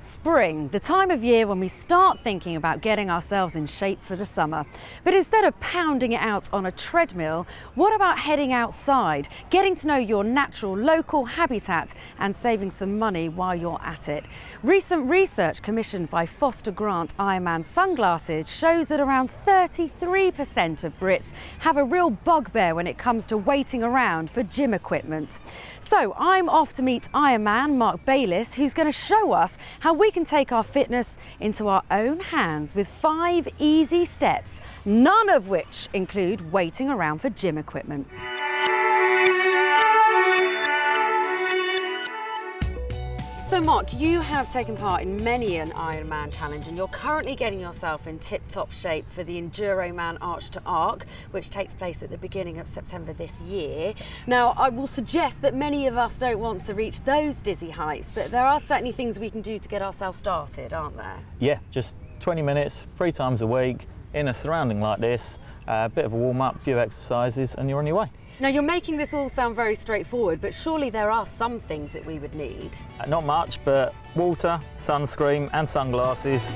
Spring, the time of year when we start thinking about getting ourselves in shape for the summer. But instead of pounding it out on a treadmill, what about heading outside, getting to know your natural local habitat and saving some money while you're at it? Recent research commissioned by Foster Grant Ironman Sunglasses shows that around 33% of Brits have a real bugbear when it comes to waiting around for gym equipment. So I'm off to meet Ironman Mark Bayliss, who's going to show us how we can take our fitness into our own hands with 5 easy steps, none of which include waiting around for gym equipment. So Mark, you have taken part in many an Ironman challenge and you're currently getting yourself in tip-top shape for the Enduroman Arch to Arc, which takes place at the beginning of September this year. Now, I will suggest that many of us don't want to reach those dizzy heights, but there are certainly things we can do to get ourselves started, aren't there? Yeah, just 20 minutes, 3 times a week, in a surrounding like this, a bit of a warm-up, a few exercises, and you're on your way. Now, you're making this all sound very straightforward, but surely there are some things that we would need. Not much, but water, sunscreen and sunglasses.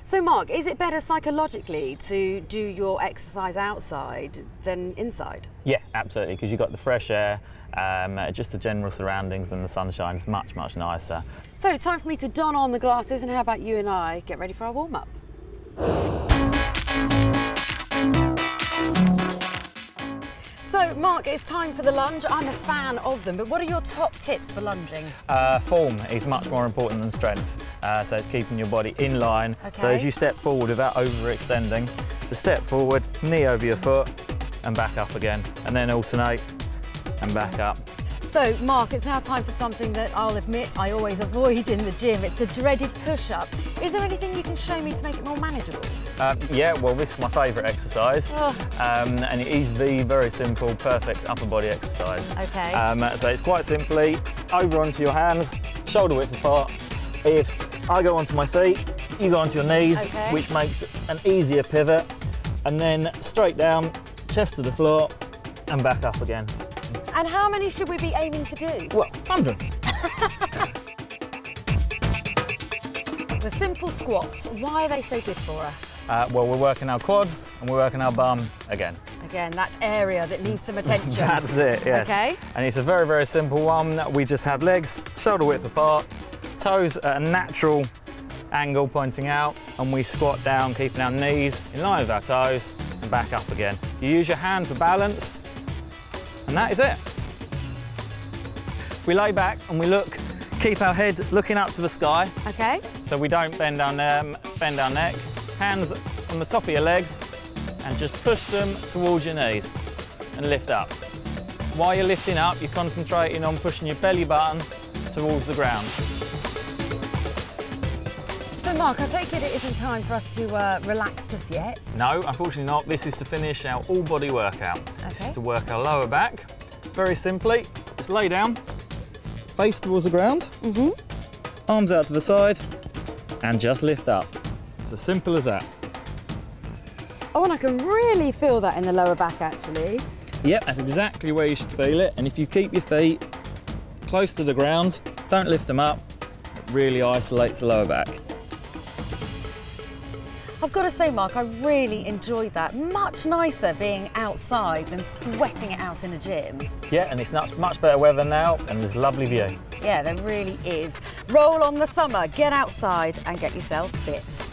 So Mark, is it better psychologically to do your exercise outside than inside? Yeah, absolutely, because you've got the fresh air, just the general surroundings, and the sunshine is much, much nicer. So time for me to don on the glasses, and how about you and I get ready for our warm-up? So Mark, it's time for the lunge. I'm a fan of them, but what are your top tips for lunging? Form is much more important than strength. So it's keeping your body in line. Okay. So as you step forward without overextending, the step forward, knee over your foot, and back up again, and then alternate and back up. So Mark, it's now time for something that I'll admit I always avoid in the gym. It's the dreaded push-up. Is there anything you can show me to make it more manageable? Yeah, well, this is my favourite exercise. Oh. And it is the very simple, perfect upper body exercise. Okay. So it's quite simply over onto your hands, shoulder width apart. If I go onto my feet, you go onto your knees, okay, which makes an easier pivot, and then straight down, chest to the floor, and back up again. And how many should we be aiming to do? Well, hundreds. The simple squats, why are they so good for us? Well, we're working our quads and we're working our bum again. Again, that area that needs some attention. That's it, yes. Okay. And it's a very, very simple one. We just have legs shoulder width apart, toes at a natural angle pointing out, and we squat down, keeping our knees in line with our toes, and back up again. You use your hand for balance, and that is it. We lay back and we look, keep our head looking up to the sky. Okay. So we don't bend our neck. Hands on the top of your legs and just push them towards your knees and lift up. While you're lifting up, you're concentrating on pushing your belly button towards the ground. So Mark, I take it isn't time for us to relax just yet? No, unfortunately not. This is to finish our all-body workout. Okay. This is to work our lower back. Very simply, just lay down, face towards the ground, arms out to the side, and just lift up. It's as simple as that. Oh, and I can really feel that in the lower back, actually. Yep, that's exactly where you should feel it. And if you keep your feet close to the ground, don't lift them up, it really isolates the lower back. I've got to say, Mark, I really enjoyed that. Much nicer being outside than sweating it out in a gym. Yeah, and it's much better weather now, and there's a lovely view. Yeah, there really is. Roll on the summer, get outside and get yourselves fit.